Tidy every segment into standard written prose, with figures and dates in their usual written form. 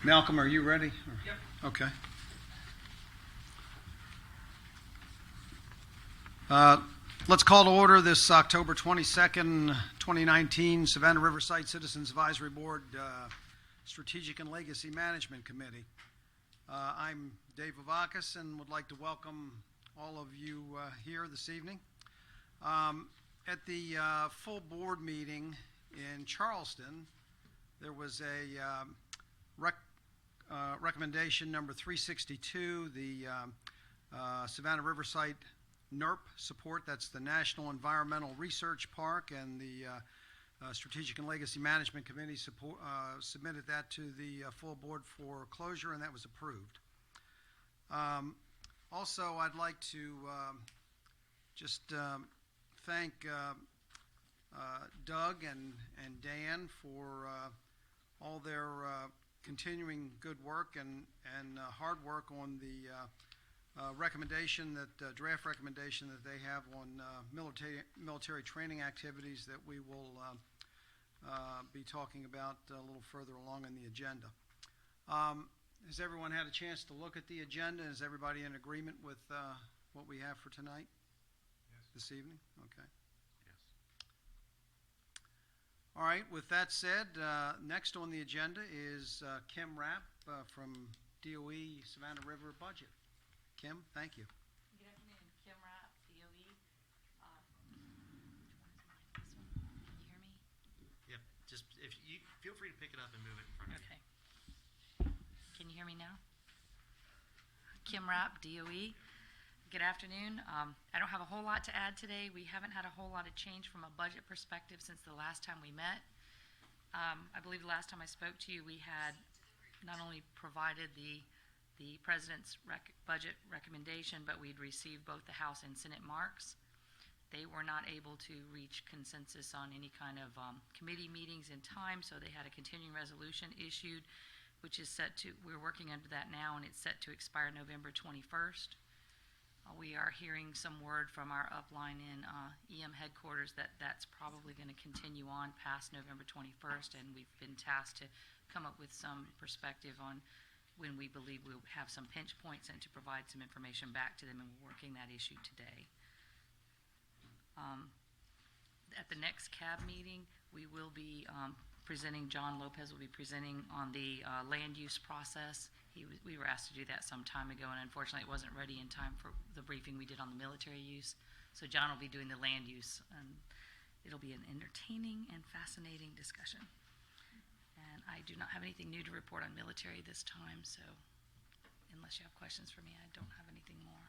Malcolm, are you ready? Yep. Okay. Let's call to order this October 22nd, 2019 Savannah Riverside Citizens Advisory Board Strategic and Legacy Management Committee. I'm Dave Vavakis and would like to welcome all of you here this evening. At the full board meeting in Charleston, there was a recommendation number 362, the Savannah Riverside NERP support. That's the National Environmental Research Park, and the Strategic and Legacy Management Committee submitted that to the full board for closure, and that was approved. Also, I'd like to just thank Doug and Dan for all their continuing good work and hard work on the recommendation, that draft recommendation that they have on military training activities that we will be talking about a little further along in the agenda. Has everyone had a chance to look at the agenda? Is everybody in agreement with what we have for tonight? Yes. This evening? Okay. Yes. All right, with that said, next on the agenda is Kim Rapp from DOE Savannah River Budget. Kim, thank you. Good afternoon, Kim Rapp, DOE. Can you hear me? Yep. Just if you feel free to pick it up and move it in front of you. Okay. Can you hear me now? Kim Rapp, DOE. Good afternoon. I don't have a whole lot to add today. We haven't had a whole lot of change from a budget perspective since the last time we met. I believe the last time I spoke to you, we had not only provided the President's budget recommendation, but we'd received both the House and Senate marks. They were not able to reach consensus on any kind of committee meetings in time, so they had a continuing resolution issued, which is set to, we're working under that now, and it's set to expire November 21st. We are hearing some word from our upline in EM headquarters that that's probably going to continue on past November 21st, and we've been tasked to come up with some perspective on when we believe we'll have some pinch points and to provide some information back to them, and we're working that issue today. At the next CAB meeting, we will be presenting, John Lopez will be presenting on the land use process. We were asked to do that some time ago, and unfortunately it wasn't ready in time for the briefing we did on the military use. So John will be doing the land use, and it'll be an entertaining and fascinating discussion. And I do not have anything new to report on military this time, so unless you have questions for me, I don't have anything more.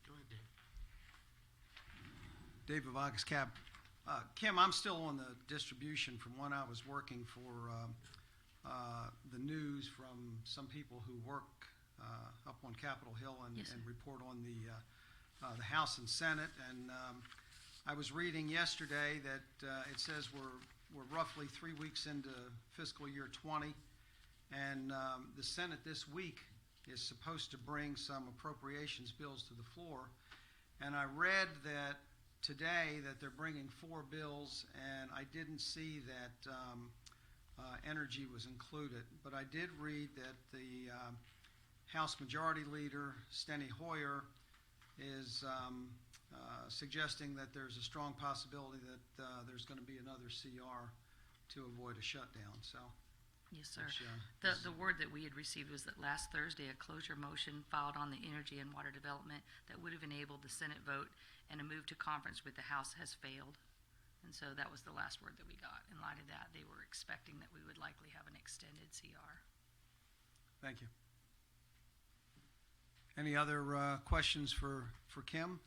Go ahead, Dave. Dave Vavakis, CAB. Kim, I'm still on the distribution from when I was working for the news from some people who work up on Capitol Hill and, Yes, and report on the House and Senate. And I was reading yesterday that it says we're roughly 3 weeks into fiscal year 20, and the Senate this week is supposed to bring some appropriations bills to the floor. And I read that today that they're bringing 4 bills, and I didn't see that energy was included. But I did read that the House Majority Leader, Steny Hoyer, is suggesting that there's a strong possibility that there's going to be another CR to avoid a shutdown. So, Yes, sir. which, The word that we had received was that last Thursday a closure motion filed on the Energy and Water Development that would have enabled the Senate vote and a move to conference with the House has failed. And so that was the last word that we got. In light of that, they were expecting that we would likely have an extended CR. Thank you. Any other questions for Kim?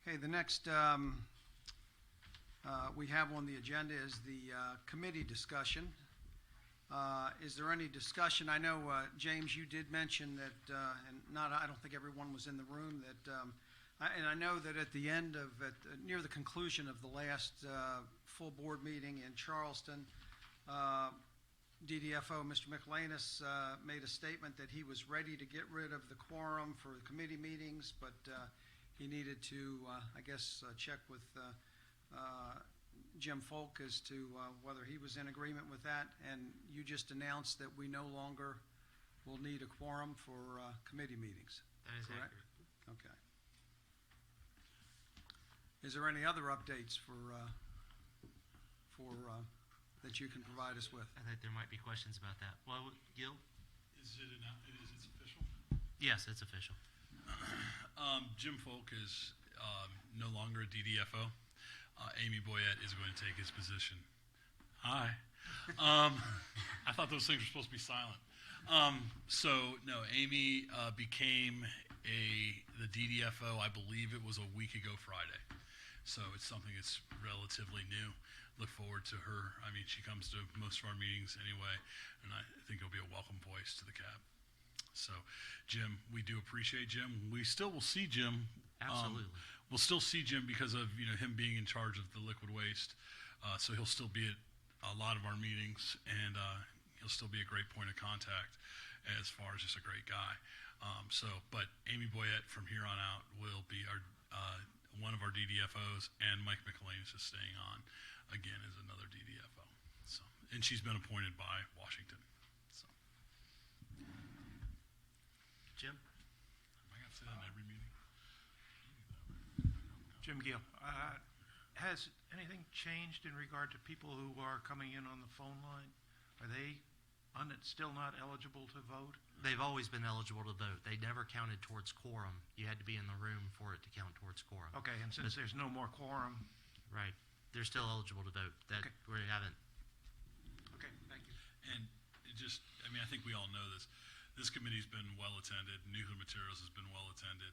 Okay, the next we have on the agenda is the committee discussion. Is there any discussion? I know, James, you did mention that, and I don't think everyone was in the room, that, and I know that at the end of, near the conclusion of the last full board meeting in Charleston, DDFO, Mr. McElhanus, made a statement that he was ready to get rid of the quorum for the committee meetings, but he needed to, I guess, check with Jim Folk as to whether he was in agreement with that, and you just announced that we no longer will need a quorum for committee meetings. That is Correct. accurate. Okay. Is there any other updates that you can provide us with? I think there might be questions about that. Well, Gil? Is it official? Yes, it's official. Jim Folk is no longer a DDFO. Amy Boyette is going to take his position. Hi. I thought those things were supposed to be silent. So no, Amy became the DDFO. I believe it was a week ago Friday. So it's something that's relatively new. Look forward to her. I mean, she comes to most of our meetings anyway, and I think it'll be a welcome voice to the cab. So, Jim, we do appreciate Jim. We still will see Jim. Absolutely. We'll still see Jim because of him being in charge of the liquid waste. So he'll still be at a lot of our meetings, and he'll still be a great point of contact as far as just a great guy. But Amy Boyette from here on out will be our one of our DDFOs, and Mike McElhaney is staying on again as another DDFO. So, and she's been appointed by Washington. So, Jim? am I gonna say that in every meeting? Jim Gill, has anything changed in regard to people who are coming in on the phone line? Are they still not eligible to vote? They've always been eligible to vote. They never counted towards quorum. You had to be in the room for it to count towards quorum. Okay, and since there's no more quorum, Right. They're still eligible to vote. That Okay. we haven't. okay, thank you. And it just, I mean, I think we all know this. This committee's been well attended. Nuclear materials has been well attended.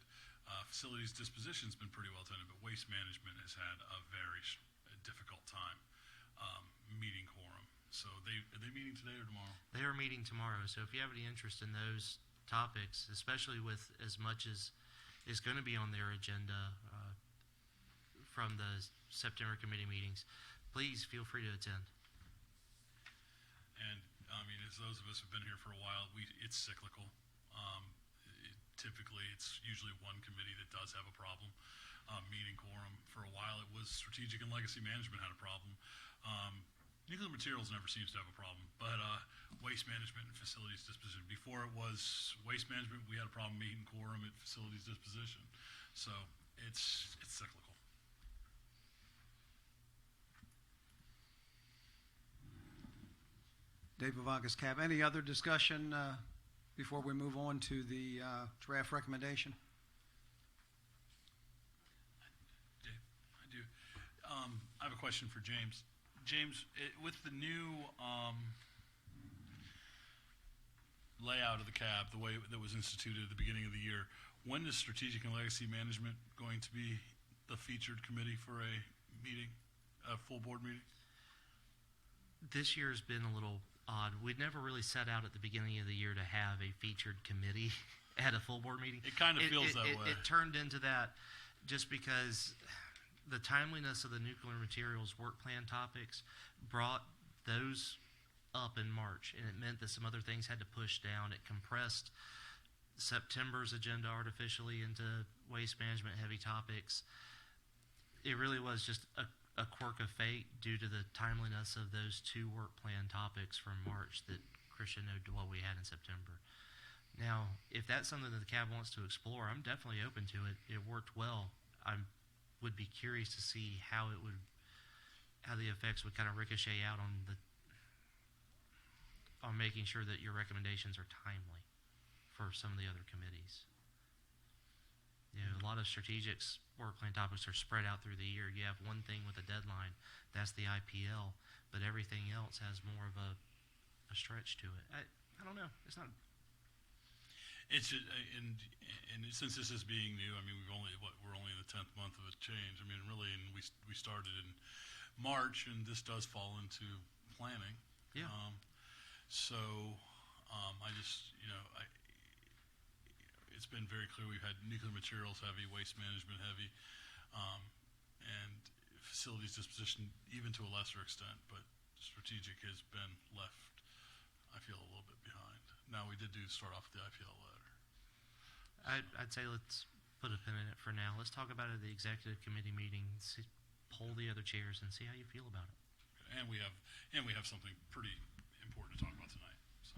Facilities disposition's been pretty well attended, but waste management has had a very difficult time meeting quorum. So are they meeting today or tomorrow? They are meeting tomorrow, so if you have any interest in those topics, especially with as much as is going to be on their agenda from the September committee meetings, please feel free to attend. And I mean, as those of us who've been here for a while, it's cyclical. Typically, it's usually one committee that does have a problem meeting quorum. For a while, it was strategic and legacy management had a problem. Nuclear materials never seems to have a problem, but waste management and facilities disposition. Before it was waste management, we had a problem meeting quorum at facilities disposition. So it's cyclical. Dave Vavagas, Cab. Any other discussion before we move on to the draft recommendation? Dave, I do. I have a question for James. James, with the new layout of the cab, the way that was instituted at the beginning of the year, when is strategic and legacy management going to be the featured committee for a meeting, a full board meeting? This year has been a little odd. We'd never really set out at the beginning of the year to have a featured committee at a full board meeting. It kind of feels that way. It turned into that just because the timeliness of the nuclear materials work plan topics brought those up in March, and it meant that some other things had to push down. It compressed September's agenda artificially into waste management heavy topics. It really was just a quirk of fate due to the timeliness of those two work plan topics from March that Christian noted what we had in September. Now, if that's something that the cab wants to explore, I'm definitely open to it. It worked well. I would be curious to see how the effects would kind of ricochet out on making sure that your recommendations are timely for some of the other committees. You know, a lot of strategics work plan topics are spread out through the year. You have one thing with a deadline, that's the IPL, but everything else has more of a stretch to it. I don't know. It's not. It's just, and since this is being new, I mean, we're only in the 10th month of a change. I mean, really, and we started in March, and this does fall into planning. Yeah. I just, it's been very clear we've had nuclear materials heavy, waste management heavy, and facilities disposition even to a lesser extent, but strategic has been left, I feel, a little bit behind. Now, we did start off with the IPL letter. I'd say let's put a pin in it for now. Let's talk about it at the executive committee meeting. poll the other chairs and see how you feel about it. And we have something pretty important to talk about tonight. So.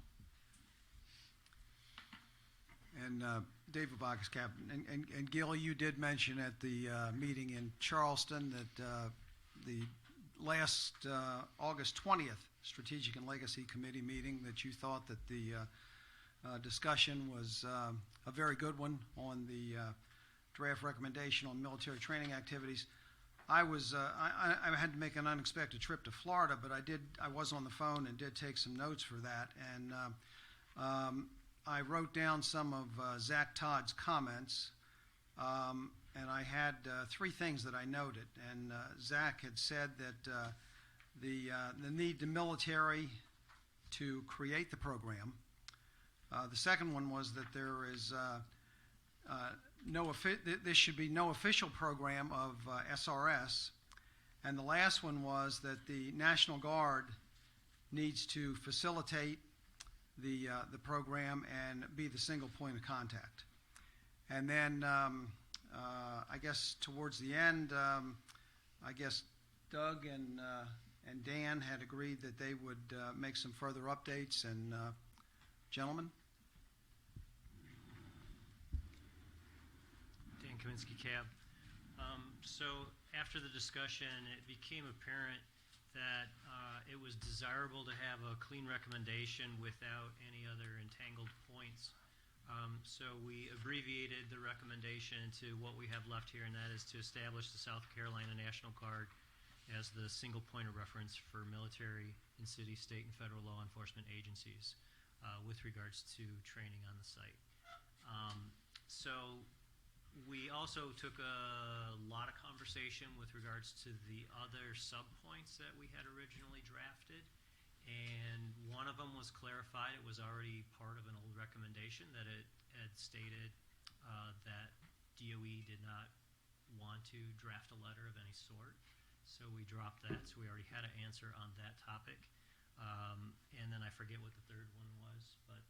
And David Bacchus, Captain. And Gil, you did mention at the meeting in Charleston that the last August 20th Strategic and Legacy Committee meeting, that you thought that the discussion was a very good one on the draft recommendation on military training activities. I had to make an unexpected trip to Florida, but I was on the phone and did take some notes for that, and I wrote down some of Zach Todd's comments, and I had three things that I noted. And Zach had said that the need the military to create the program. The second one was that there is there should be no official program of SRS. And the last one was that the National Guard needs to facilitate the program and be the single point of contact. And then I guess towards the end, I guess Doug and Dan had agreed that they would make some further updates. And gentlemen? Dan Kaminsky, Cab. So after the discussion, it became apparent that it was desirable to have a clean recommendation without any other entangled points. So we abbreviated the recommendation to what we have left here, and that is to establish the South Carolina National Guard as the single point of reference for military and city, state, and federal law enforcement agencies with regards to training on the site. So we also took a lot of conversation with regards to the other sub-points that we had originally drafted, and one of them was clarified. It was already part of an old recommendation that it had stated that DOE did not want to draft a letter of any sort, so we dropped that. So we already had an answer on that topic, and then I forget what the third one was, but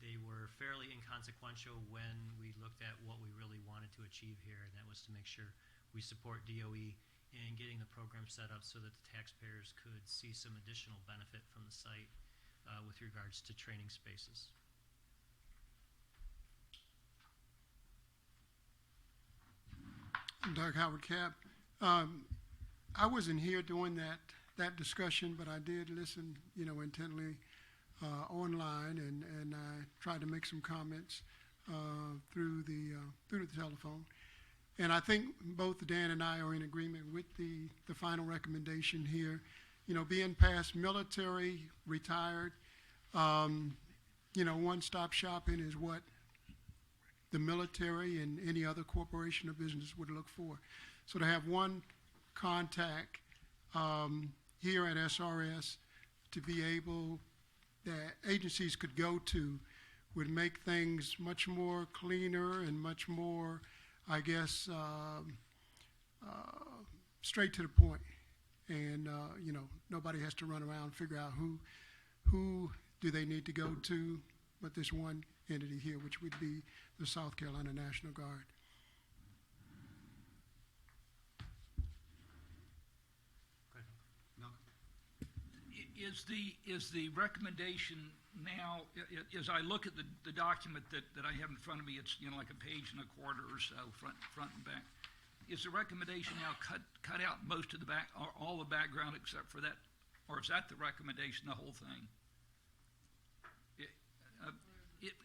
they were fairly inconsequential when we looked at what we really wanted to achieve here, and that was to make sure we support DOE in getting the program set up so that the taxpayers could see some additional benefit from the site with regards to training spaces. Doug Howard, Cap. I wasn't here during that discussion, but I did listen, intently online, and I tried to make some comments through the telephone. And I think both Dan and I are in agreement with the final recommendation here. Being past military, retired, one-stop shopping is what the military and any other corporation or business would look for. So to have one contact here at SRS to be able, that agencies could go to, would make things much more cleaner and much more, I guess, straight to the point. And, nobody has to run around and figure out who do they need to go to, but this one entity here, which would be the South Carolina National Guard. Is the recommendation now, as I look at the document that I have in front of me, it's like a page and a quarter or so, front and back. Is the recommendation now cut out most of the back, or all the background except for that, or is that the recommendation, the whole thing?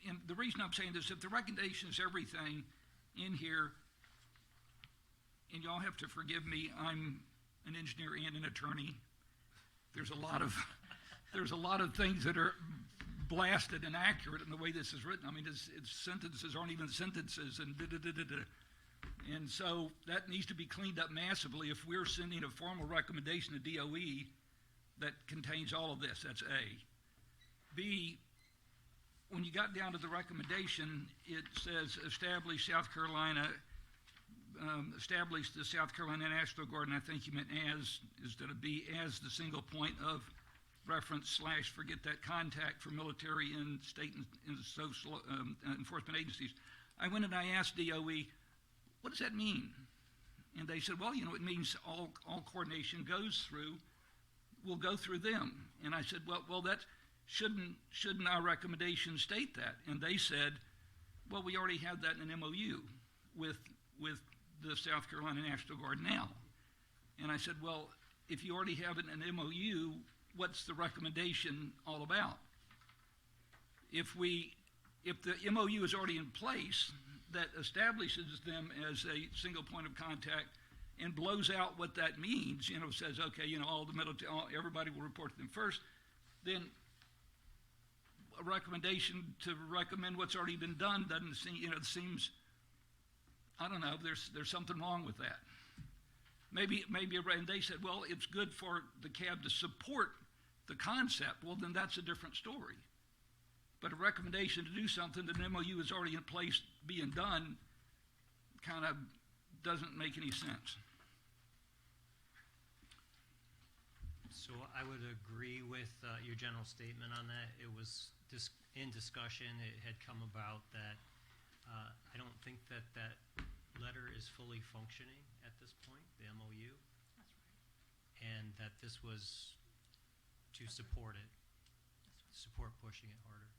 And the reason I'm saying this, if the recommendation is everything in here, and y'all have to forgive me, I'm an engineer and an attorney. There's a lot of things that are blasted and accurate in the way this is written. I mean, its sentences aren't even sentences, and and so that needs to be cleaned up massively if we're sending a formal recommendation to DOE that contains all of this. That's A. B, when you got down to the recommendation, it says establish the South Carolina National Guard, and I think you meant as, instead of be, as the single point of reference / forget that contact for military and state and social enforcement agencies. I went and I asked DOE, what does that mean? And they said, well, it means all coordination will go through them. And I said, well, that shouldn't our recommendation state that? And they said, well, we already have that in an MOU with the South Carolina National Guard now. And I said, well, if you already have it in an MOU, what's the recommendation all about? If the MOU is already in place that establishes them as a single point of contact and blows out what that means, says, okay, all the everybody will report to them first, then a recommendation to recommend what's already been done doesn't seem, it seems, I don't know, there's something wrong with that. Maybe, and they said, well, it's good for the CAB to support the concept. Well, then that's a different story. But a recommendation to do something that an MOU is already in place being done kind of doesn't make any sense. So I would agree with your general statement on that. It was in discussion. It had come about that I don't think that letter is fully functioning at this point, the MOU. That's right. And that this was to support it, support pushing it harder.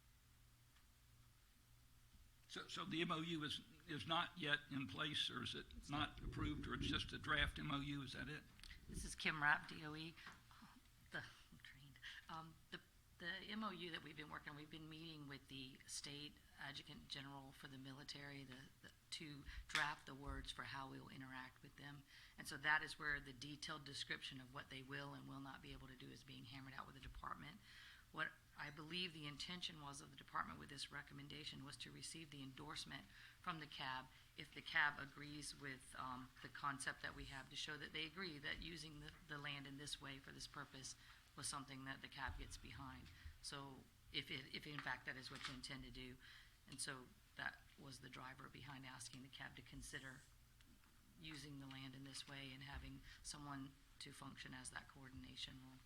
So the MOU is not yet in place, or is it not approved, or it's just a draft MOU? Is that it? This is Kim Rapp, DOE. I'm trained. The MOU that we've been working on, we've been meeting with the state adjutant general for the military to draft the words for how we will interact with them. And so that is where the detailed description of what they will and will not be able to do is being hammered out with the department. What I believe the intention was of the department with this recommendation was to receive the endorsement from the CAB if the CAB agrees with the concept that we have, to show that they agree that using the land in this way for this purpose was something that the CAB gets behind. So if in fact that is what you intend to do. And so that was the driver behind asking the CAB to consider using the land in this way and having someone to function as that coordination role.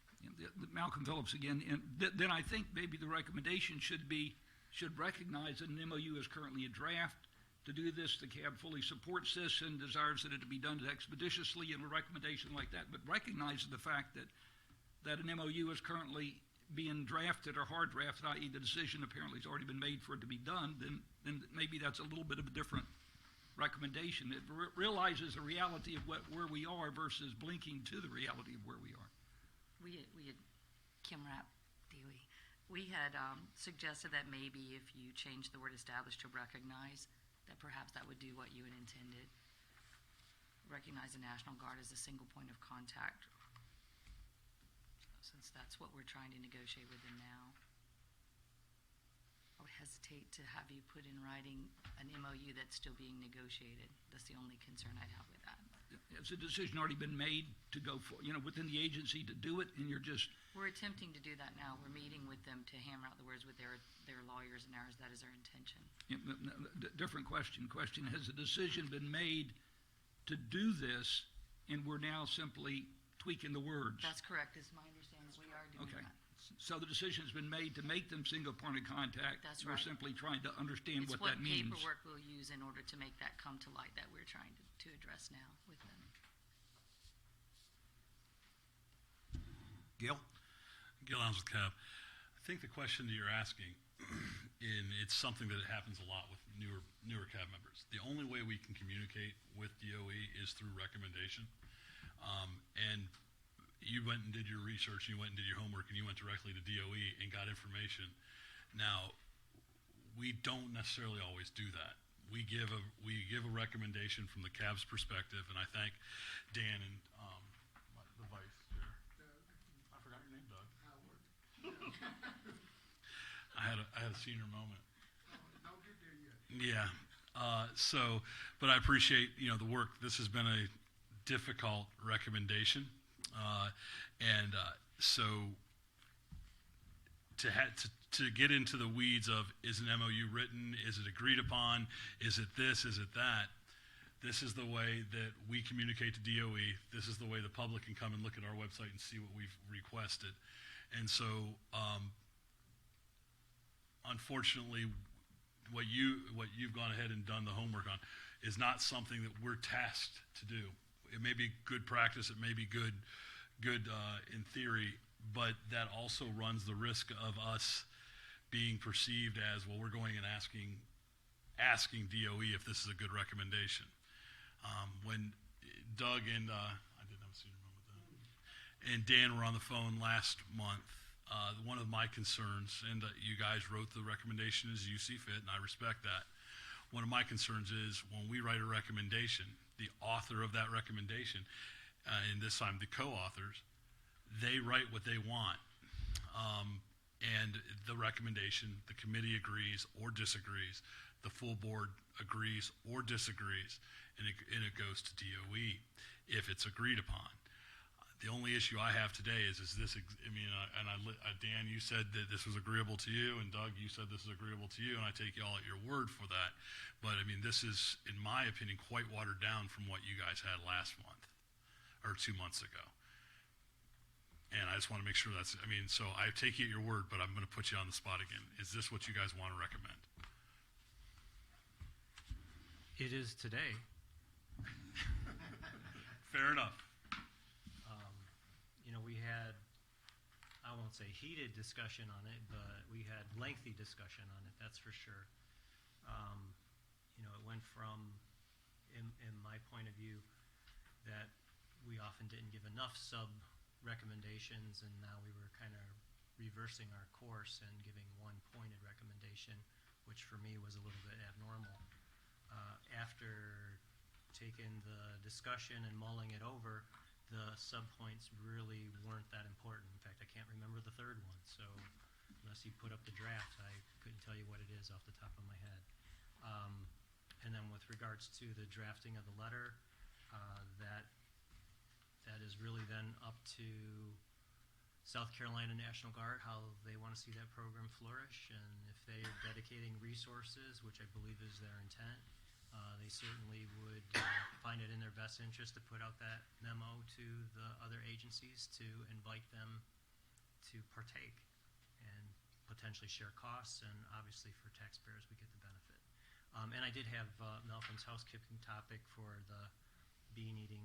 Malcolm Phillips again, and then I think maybe the recommendation should recognize that an MOU is currently a draft. To do this, the CAB fully supports this and desires that it to be done expeditiously, and a recommendation like that, but recognize the fact that an MOU is currently being drafted or hard drafted, i.e. the decision apparently has already been made for it to be done, then maybe that's a little bit of a different recommendation. It realizes the reality of where we are versus blinking to the reality of where we are. We had Kim Rapp, DOE. We had suggested that maybe if you change the word established to recognize, that perhaps that would do what you had intended. Recognize the National Guard as a single point of contact, since that's what we're trying to negotiate with them now. I would hesitate to have you put in writing an MOU that's still being negotiated. That's the only concern I'd have with that. Has a decision already been made to go for, within the agency to do it, and you're just... We're attempting to do that now. We're meeting with them to hammer out the words with their lawyers and ours. That is our intention. Different question. Has a decision been made to do this, and we're now simply tweaking the words? That's correct. Is my understanding. We are doing okay. that. So the decision has been made to make them single point of contact. That's We're right. simply trying to understand It's what that means. It's what paperwork we'll use in order to make that come to light that we're trying to address now with them. Gil? Gil Alms with CAB. I think the question that you're asking, and it's something that happens a lot with newer CAB members. The only way we can communicate with DOE is through recommendation. And you went and did your research, and you went and did your homework, and you went directly to DOE and got information. Now, we don't necessarily always do that. We give a recommendation from the CAB's perspective, and I thank Dan and the vice chair. I forgot your name, Doug. I had a senior moment. Don't get there yet. Yeah. But I appreciate the work. This has been a difficult recommendation, so to get into the weeds of, is an MOU written, is it agreed upon, is it this, is it that, this is the way that we communicate to DOE. This is the way the public can come and look at our website and see what we've requested. And so unfortunately, what you've gone ahead and done the homework on is not something that we're tasked to do. it may be good practice, it may be good in theory, but that also runs the risk of us being perceived as, well, we're going and asking DOE if this is a good recommendation. When Doug and I didn't have a senior moment with that, and Dan were on the phone last month, one of my concerns, and you guys wrote the recommendation as you see fit, and I respect that. One of my concerns is when we write a recommendation, the author of that recommendation, and this time the co-authors, they write what they want. And the recommendation, the committee agrees or disagrees, the full board agrees or disagrees, and it goes to DOE if it's agreed upon. The only issue I have today is this, Dan, you said that this was agreeable to you, and Doug, you said this is agreeable to you, and I take you all at your word for that. But, this is, in my opinion, quite watered down from what you guys had last month, or 2 months ago. And I just want to make sure so I take you at your word, but I'm going to put you on the spot again. Is this what you guys want to recommend? It is today. Fair enough. We had, I won't say heated discussion on it, but we had lengthy discussion on it, that's for sure. It went from, in my point of view, that we often didn't give enough sub-recommendations, and now we were kind of reversing our course and giving one pointed recommendation, which for me was a little bit abnormal. After taking the discussion and mulling it over, the sub-points really weren't that important. In fact, I can't remember the third one, so unless you put up the draft, I couldn't tell you what it is off the top of my head. And then with regards to the drafting of the letter, that is really then up to South Carolina National Guard, how they want to see that program flourish, and if they're dedicating resources, which I believe is their intent, they certainly would find it in their best interest to put out that memo to the other agencies to invite them to partake and potentially share costs, and obviously for taxpayers we get the benefit. And I did have Malcolm's housekeeping topic for the bean eating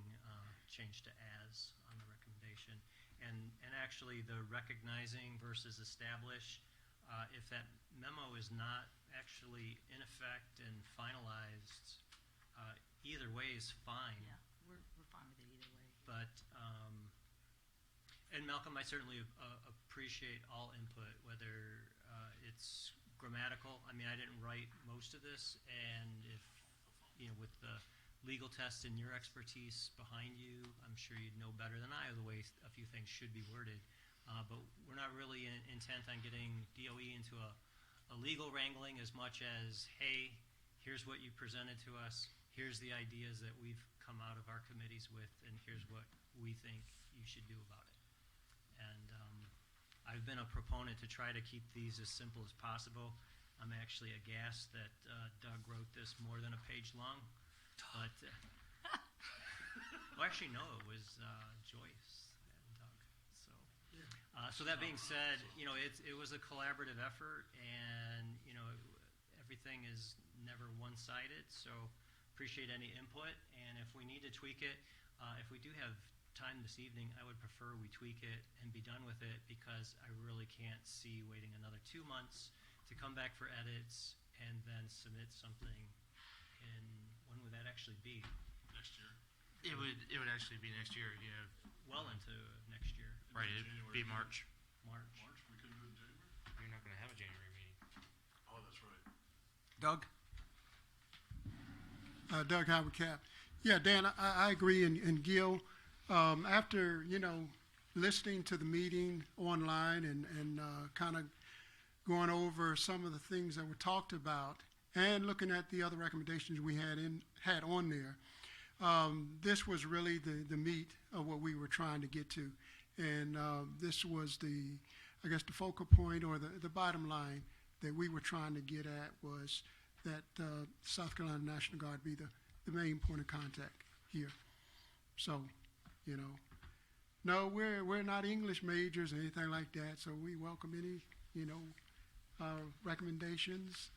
change to as on the recommendation. And actually the recognizing versus establish, if that memo is not actually in effect and finalized, either way is fine. Yeah, we're fine with it either way. But, and Malcolm, I certainly appreciate all input, whether it's grammatical. I didn't write most of this, and if, with the legal test and your expertise behind you, I'm sure you'd know better than I the way a few things should be worded. But we're not really intent on getting DOE into a legal wrangling as much as, hey, here's what you presented to us, here's the ideas that we've come out of our committees with, and here's what we think you should do about it. And I've been a proponent to try to keep these as simple as possible. I'm actually aghast that Doug wrote this more than a page long. But, well, actually, no, it was Joyce and Doug. So that being said, it was a collaborative effort, and everything is never one-sided. So appreciate any input, and if we need to tweak it, if we do have time this evening, I would prefer we tweak it and be done with it, because I really can't see waiting another 2 months to come back for edits and then submit something in, when would that actually be? Next year. It would actually be next year, Well into next year. Right, it'd be March. March. We couldn't do it in January? You're not going to have a January meeting. Oh, that's right. Doug? Doug Howard Cap. Yeah, Dan, I agree, and Gil, after, listening to the meeting online and kind of going over some of the things that were talked about and looking at the other recommendations we had on there, this was really the meat of what we were trying to get to. And this was the focal point, or the bottom line that we were trying to get at, was that South Carolina National Guard be the main point of contact here. So, no, we're not English majors or anything like that, so we welcome any, recommendations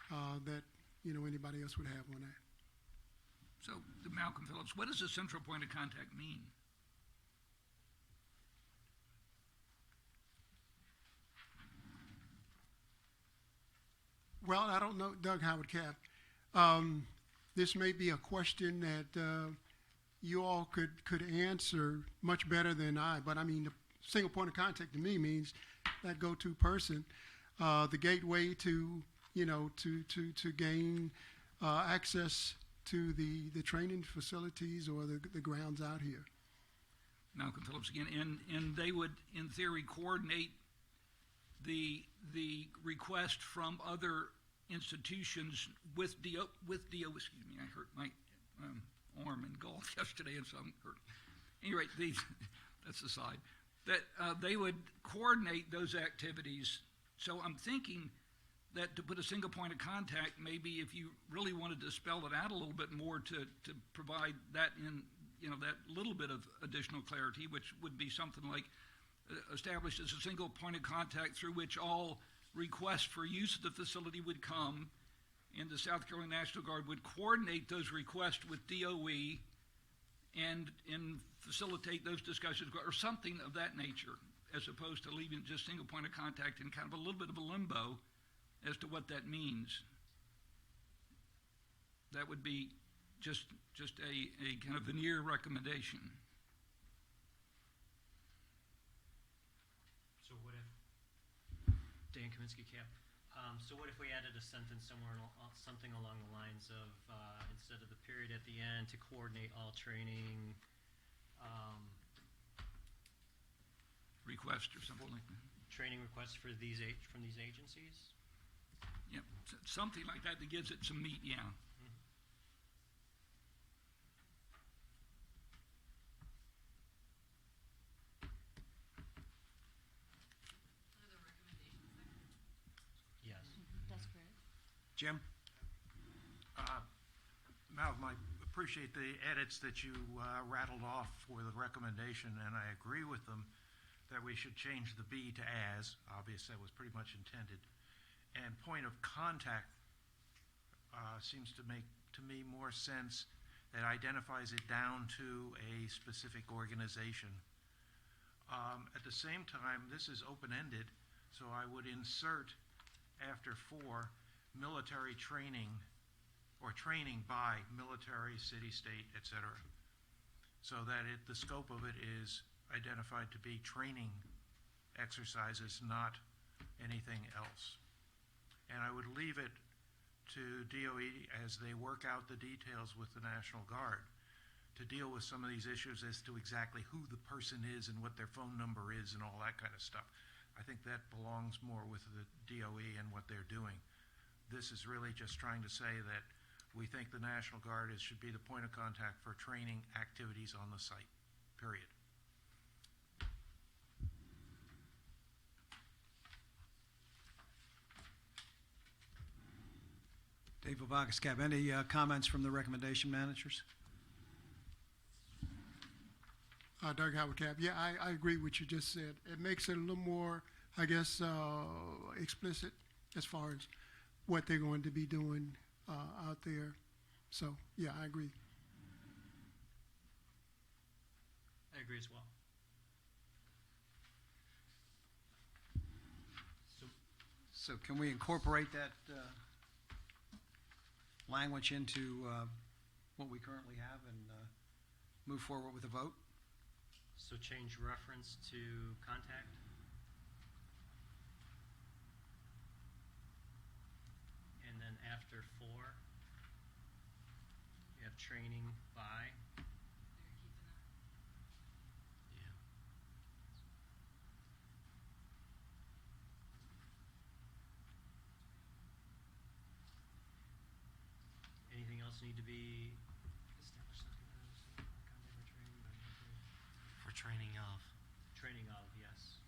that, anybody else would have on that. So, Malcolm Phillips, what does a central point of contact mean? Well, I don't know, Doug Howard Cap. This may be a question that you all could answer much better than I, but I mean, the single point of contact to me means that go-to person, the gateway to, to gain access to the training facilities or the grounds out here. Malcolm Phillips again, and they would, in theory, coordinate the request from other institutions with DO. Excuse me, I hurt my arm in golf yesterday, and so I'm hurt. Anyway, that's aside. That they would coordinate those activities. So I'm thinking that to put a single point of contact, maybe if you really wanted to spell it out a little bit more to provide that in, that little bit of additional clarity, which would be something like established as a single point of contact through which all requests for use of the facility would come, and the South Carolina National Guard would coordinate those requests with DOE and facilitate those discussions, or something of that nature, as opposed to leaving just single point of contact in kind of a little bit of a limbo as to what that means. That would be just a kind of veneer recommendation. So what if, Dan Kaminsky, Cap, so what if we added a sentence somewhere, something along the lines of, instead of the period at the end, to coordinate all training, Request or something like that. training requests from these agencies? Yeah, something like that gives it some meat, yeah. Yes. That's correct. Jim? Malcolm, I appreciate the edits that you rattled off for the recommendation, and I agree with them that we should change the B to as. Obviously, that was pretty much intended. And point of contact seems to make, to me, more sense. That identifies it down to a specific organization. At the same time, this is open-ended, so I would insert after 4, military training or training by military, city, state, etc. So that the scope of it is identified to be training exercises, not anything else. And I would leave it to DOE as they work out the details with the National Guard to deal with some of these issues as to exactly who the person is and what their phone number is and all that kind of stuff. I think that belongs more with the DOE and what they're doing. This is really just trying to say that we think the National Guard should be the point of contact for training activities on the site, period. Dave Vavagascab, any comments from the recommendation managers? Doug Howard Cap. Yeah, I agree with what you just said. It makes it a little more, I guess, explicit as far as what they're going to be doing out there. So, yeah, I agree. I agree as well. So can we incorporate that language into what we currently have and move forward with a vote? So change reference to contact? And then after 4, you have training by? Yeah. Anything else need to be established? Contact or training by military? For training of. Training of, yes.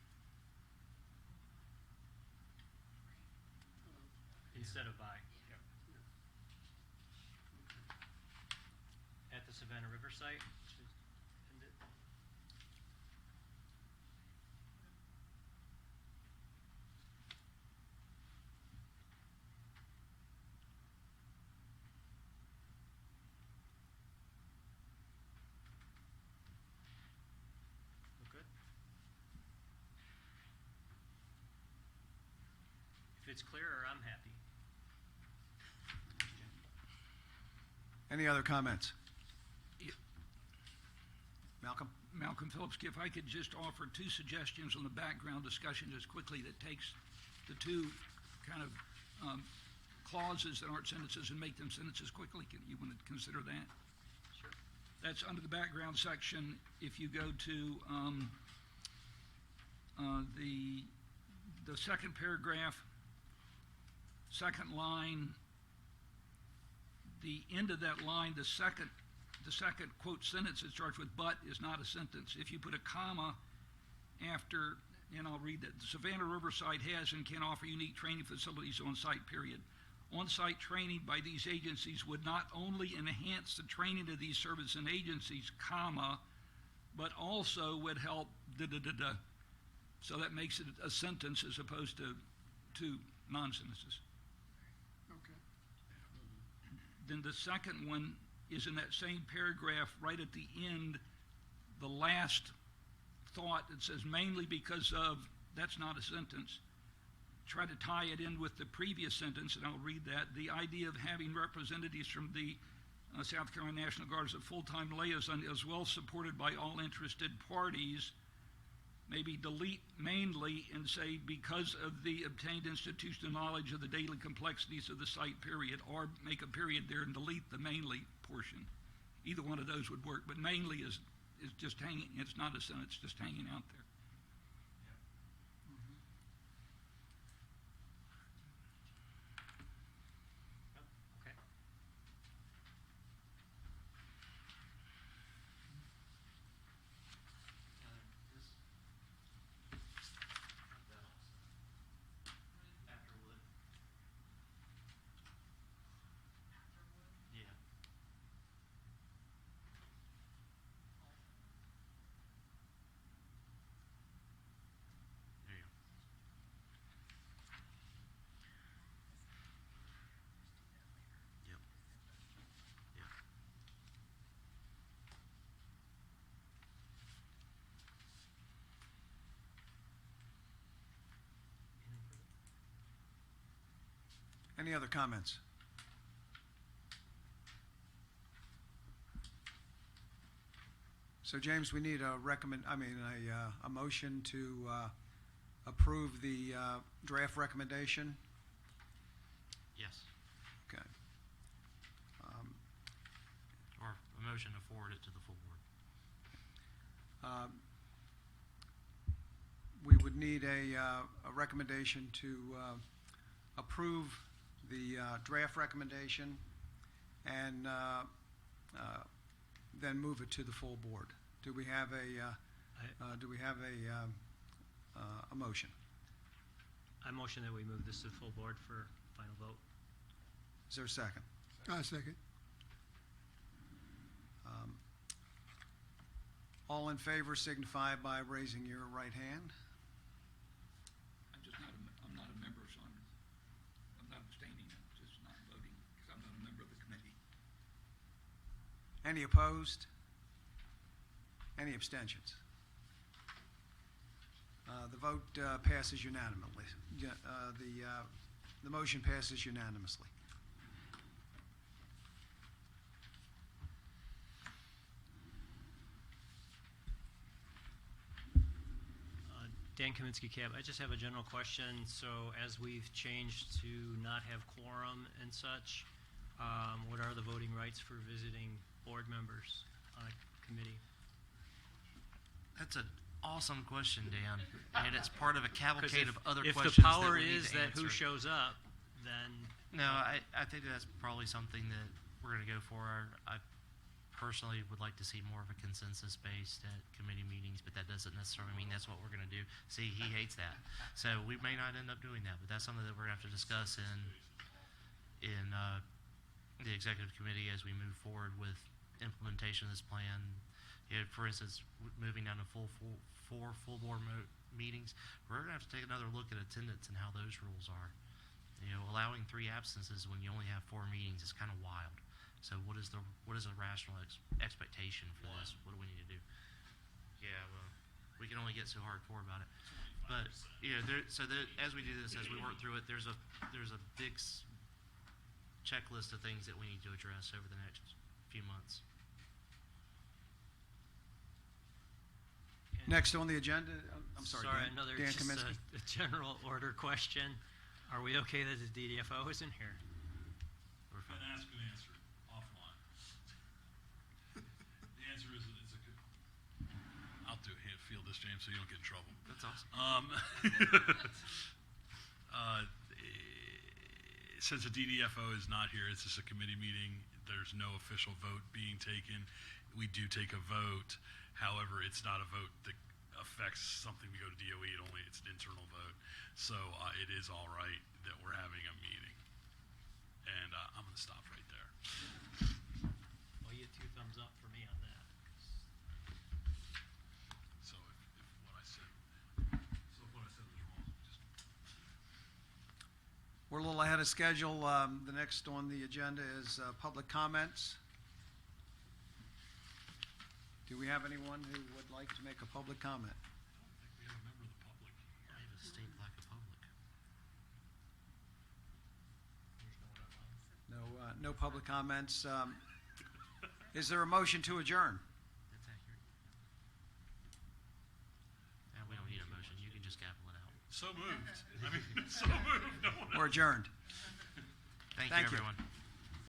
Instead of by. At the Savannah River site, which is ended. it's clearer, I'm happy. Any other comments? Yeah. Malcolm? Malcolm Phillips, if I could just offer two suggestions on the background discussion just quickly that takes the two kind of clauses that aren't sentences and make them sentences quickly. You want to consider that? Sure. That's under the background section. If you go to the second paragraph, second line, the end of that line, the second quote sentence that starts with "but" is not a sentence. If you put a comma after, and I'll read that, the Savannah Riverside has and can offer unique training facilities on site, period. On-site training by these agencies would not only enhance the training of these service and agencies, comma, but also would help da-da-da-da. So that makes it a sentence as opposed to two non-sentences. Okay. Then the second one is in that same paragraph, right at the end, the last thought that says mainly because of, that's not a sentence. Try to tie it in with the previous sentence, and I'll read that. The idea of having representatives from the South Carolina National Guard as a full-time liaison is well supported by all interested parties. Maybe delete mainly and say because of the obtained institutional knowledge of the daily complexities of the site, period, or make a period there and delete the mainly portion. Either one of those would work, but mainly is just hanging, it's not a sentence, just hanging out there. Okay. Yeah. There you go. Yep. Yep. Any other comments? So James, we need a motion to approve the draft recommendation. Yes. Okay. Or a motion to forward it to the full board. We would need a recommendation to approve the draft recommendation and then move it to the full board. Do we have a motion? I motion that we move this to the full board for final vote. Is there a second? I second. All in favor signify by raising your right hand. I'm not a member, so I'm not abstaining, I'm just not voting because I'm not a member of the committee. Any opposed? Any abstentions? The vote passes unanimously. The motion passes unanimously. Dan Kaminsky, Cab. I just have a general question. So as we've changed to not have quorum and such, what are the voting rights for visiting board members on a committee? That's an awesome question, Dan, and it's part of a 'Cause cavalcade of other if questions the power that we need is to that who answer. shows up, then No, I think that's probably something that we're going to go for. I personally would like to see more of a consensus based at committee meetings, but that doesn't necessarily mean that's what we're going to do. See, he hates that. So we may not end up doing that, but that's something that we're going to have to discuss in the executive committee as we move forward with implementation of this plan. You know, for instance, moving down to four full board meetings, we're going to have to take another look at attendance and how those rules are. You know, allowing 3 absences when you only have 4 meetings is kind of wild. So what is the rational expectation for this? What do we need to do? Yeah, well, we can only get so hardcore about it. But, as we do this, as we work through it, there's a big checklist of things that we need to address over the next few months. Next on the agenda, I'm sorry, Dan. Another Dan just Kaminsky. a general order question. Are we okay that the DDFO is in here? We're fine. And ask and answer offline. The answer is it's a good. I'll field this, James, so you don't get in trouble. That's awesome. Since the DDFO is not here, it's just a committee meeting. There's no official vote being taken. We do take a vote. However, it's not a vote that affects something we go to DOE. It's an internal vote. So it is all right that we're having a meeting. And I'm going to stop right there. Well, you 2 thumbs up for me on that. So if what I said was wrong, just We're a little ahead of schedule. The next on the agenda is public comments. Do we have anyone who would like to make a public comment? we have a member of the public. I have a state lack of public. No public comments. Is there a motion to adjourn? That's accurate. We don't need a motion. You can just gavel it out. So moved. So moved. No one We're adjourned. Thank Thank you, you. everyone.